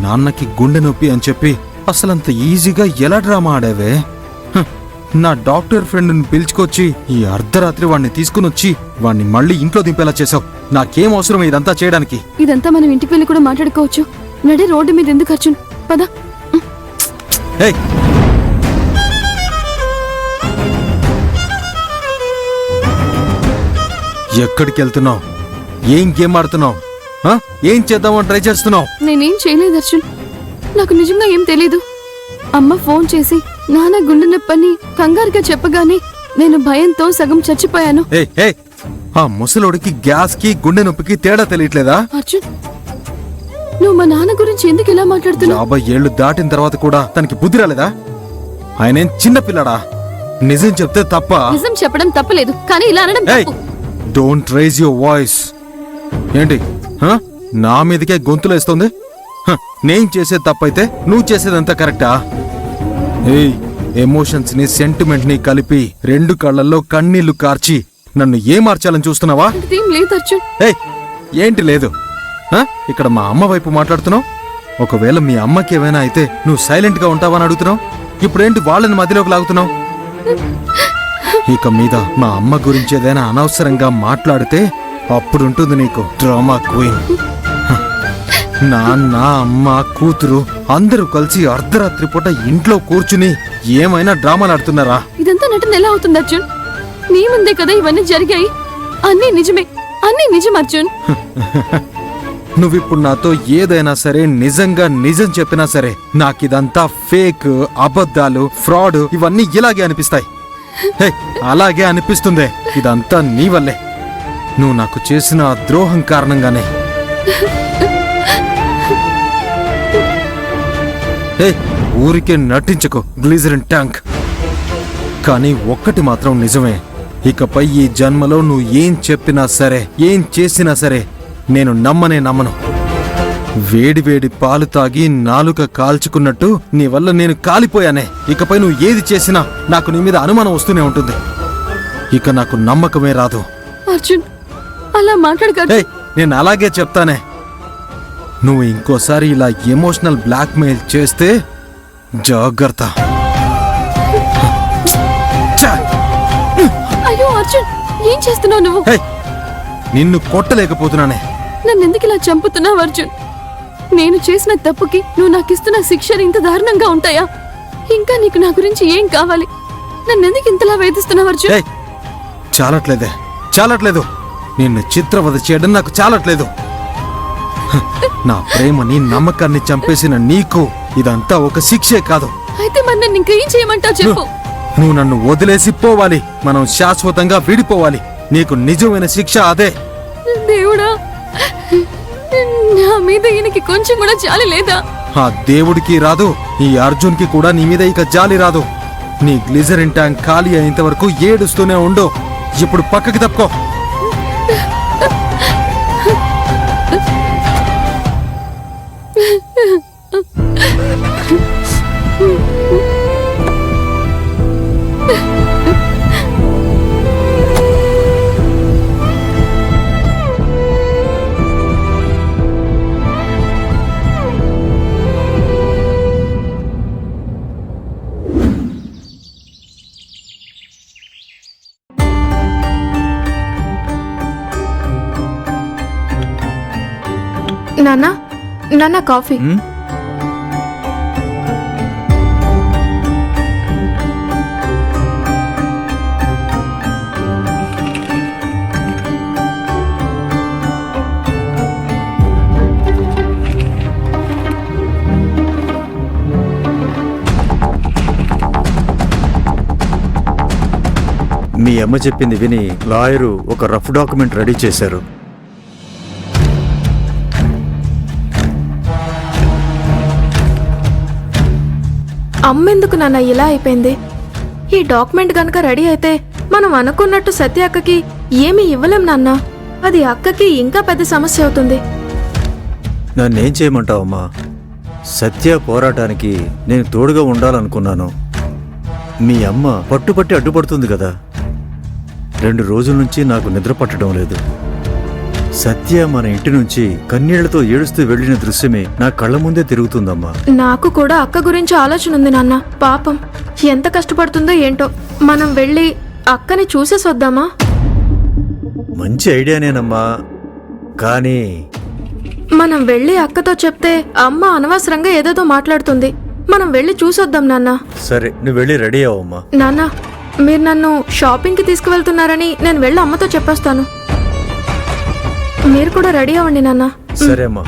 నాన్నకి గుండె నొప్పి అని చెప్పి అసలంత ఈజీగా ఎలా డ్రామా ఆడావే? నా డాక్టర్ ఫ్రెండ్ని పిలుచుకొచ్చి ఈ అర్ధరాత్రి వాణ్ణి తీసుకుని వచ్చి వాణ్ణి మళ్ళీ ఇంట్లో దింపేలా చేసావు. నాకేం అవసరం ఇదంతా చేయడానికి? ఇదంతా మనం ఇంటికి వెళ్ళి కూడా మాట్లాడుకోవచ్చు. నడే రోడ్డు మీద ఎందుకు అర్జున్, పద. ఎక్కడికి వెళ్తున్నావు? ఏం గేమ్ ఆడుతున్నావు? ఏం చేద్దామని ట్రై చేస్తున్నావు? నేనేం చేయలేదు అర్జున్, నాకు నిజంగా ఏం తెలీదు. అమ్మ ఫోన్ చేసి నాన్న గుండె నొప్పని కంగారుగా చెప్పగానే నేను భయంతో సగం చచ్చిపోయాను. ఆ ముసలోడికి గ్యాస్ కి గుండె నొప్పికి తేడా తెలియట్లేదా? అర్జున్, నువ్వు మా నాన్న గురించి ఎందుకు ఇలా మాట్లాడుతున్నావు? 50 ఏళ్లు దాటిన తర్వాత కూడా తనకి బుద్ధి రాలేదా? ఆయనేం చిన్న పిల్లడా? నిజం చెప్తే తప్ప? నిజం చెప్పడం తప్పలేదు, కానీ ఇలా అనడం తప్పు. Don't rise your voice. ఏంటి నా మీదకే గొంతులేస్తుంది? నేను చేసేది తప్పైతే నువ్వు చేసేదంతా కరెక్టా? ఎమోషన్స్ ని సెంటిమెంట్ ని కలిపి 2 కళ్ళల్లో కన్నీళ్లు కార్చి నన్ను ఏ మార్చాలని చూస్తున్నావా? ఏంటి లేదు? ఇక్కడ మా అమ్మ వైపు మాట్లాడుతున్నావు. ఒకవేళ మీ అమ్మకి ఏమైనా అయితే నువ్వు సైలెంట్ గా ఉంటావని అడుగుతున్నావు. ఇప్పుడేంటి వాళ్ళని మధ్యలోకి లాగుతున్నావు? ఇక మీద మా అమ్మ గురించి ఏదైనా అనవసరంగా మాట్లాడితే అప్పుడుంటుంది నీకు డ్రామా క్వీన్. నాన్న, అమ్మ, కూతురు అందరూ కలిసి అర్ధరాత్రి పూట ఇంట్లో కూర్చుని ఏమైనా డ్రామాలు ఆడుతున్నారా? ఇదంతా నటన ఎలా అవుతుంది అర్జున్? నీ ముందే కదా ఇవన్నీ జరిగాయి. అన్నీ నిజమే, అన్నీ నిజం అర్జున్. నువ్విప్పుడు నాతో ఏదైనా సరే నిజంగా నిజం చెప్పినా సరే నాకిదంతా ఫేక్, అబద్ధాలు, ఫ్రాడ్ ఇవన్నీ ఇలాగే అనిపిస్తాయి. అలాగే అనిపిస్తుందే. ఇదంతా నీ వల్లే. నువ్వు నాకు చేసిన ద్రోహం కారణంగానే. ఊరికే నటించకు గ్లిజరిన్ ట్యాంక్. కానీ ఒక్కటి మాత్రం నిజమే, ఇకపై ఈ జన్మలో నువ్వు ఏం చెప్పినా సరే ఏం చేసినా సరే నేను నమ్మను. వేడివేడి పాలు తాగి నాలుక కాల్చుకున్నట్టు నీ వల్ల నేను కాలిపోయానే. ఇకపై నువ్వు ఏది చేసినా నాకు నీ మీద అనుమానం వస్తూనే ఉంటుంది. ఇక నాకు నమ్మకమే రాదు. అర్జున్, అలా మాట్లాడక. నేను అలాగే చెప్తానే. నువ్వు ఇంకోసారి ఇలా ఎమోషనల్ బ్లాక్మెయిల్ చేస్తే జాగ్రత్త. అయ్యో అర్జున్, ఏం చేస్తున్నావు నువ్వు? నిన్ను కొట్టలేకపోతున్నానే. నన్నెందుకు ఇలా చంపుతున్నావు అర్జున్? నేను చేసిన తప్పుకి నువ్వు నాకిస్తున్న శిక్షలు ఇంత దారుణంగా ఉంటాయా? ఇంకా నీకు నా గురించి ఏం కావాలి? నన్నెందుకు ఇంతలా వేధిస్తున్నావు అర్జున్? చాలట్లేదు. నిన్ను చిత్రవద చేయడం నాకు చాలట్లేదు. నా ప్రేమని, నమ్మకాన్ని చంపేసిన నీకు ఇదంతా ఒక శిక్షే కాదు. అయితే మరి నన్ను ఇంకేం చేయమంటావు చెప్పు. నువ్వు నన్ను వదిలేసి పోవాలి. మనం శాశ్వతంగా విడిపోవాలి. నీకు నిజమైన శిక్ష అదే. దేవుడా, నా మీద ఈయనకి కొంచెం కూడా జాలి లేదా? ఆ దేవుడికి రాదు, ఈ అర్జున్ కి కూడా నీ మీద ఇక జాలి రాదు. నీ గ్లిజరిన్ ట్యాంక్ ఖాళీ అయ్యేంత వరకు ఏడుస్తూనే ఉండు. ఇప్పుడు పక్కకి తప్పుకో. నాన్న కాఫీ. మీ అమ్మ చెప్పింది విని లాయరు ఒక రఫ్ డాక్యుమెంట్ రెడీ చేశారు. అమ్మెందుకు నాన్న ఇలా అయిపోయింది? ఈ డాక్యుమెంట్ గనక రెడీ అయితే మనం అనుకున్నట్టు సత్య అక్కకి ఏమీ ఇవ్వలేం నాన్న. అది అక్కకి ఇంకా పెద్ద సమస్య అవుతుంది. నన్నేం చేయమంటావమ్మా? సత్య పోరాటానికి నేను తోడుగా ఉండాలనుకున్నాను. మీ అమ్మ పట్టుపట్టి అడ్డుపడుతుంది కదా. 2 రోజుల నుంచి నాకు నిద్ర పట్టడం లేదు. సత్య మన ఇంటి నుంచి కన్నీళ్లతో ఏడుస్తూ వెళ్లిన దృశ్యమే నా కళ్ళ ముందే తిరుగుతుందమ్మా. నాకు కూడా అక్క గురించి ఆలోచన ఉంది నాన్న. పాపం ఎంత కష్టపడుతుందో ఏంటో. మనం వెళ్ళి అక్కని చూసేసి వద్దామా? మంచి ఐడియానేనమ్మా, కానీ మనం వెళ్ళి అక్కతో చెప్తే అమ్మ అనవసరంగా ఏదేదో మాట్లాడుతుంది. మనం వెళ్ళి చూసొద్దాం నాన్న. సరే, నువ్వు వెళ్ళి రెడీ అవ్వమ్మా. నాన్న, మీరు నన్ను షాపింగ్కి తీసుకువెళ్తున్నారని నేను వెళ్ళి అమ్మతో చెప్పేస్తాను. మీరు కూడా రెడీ అవ్వండి నాన్న. సరే అమ్మా.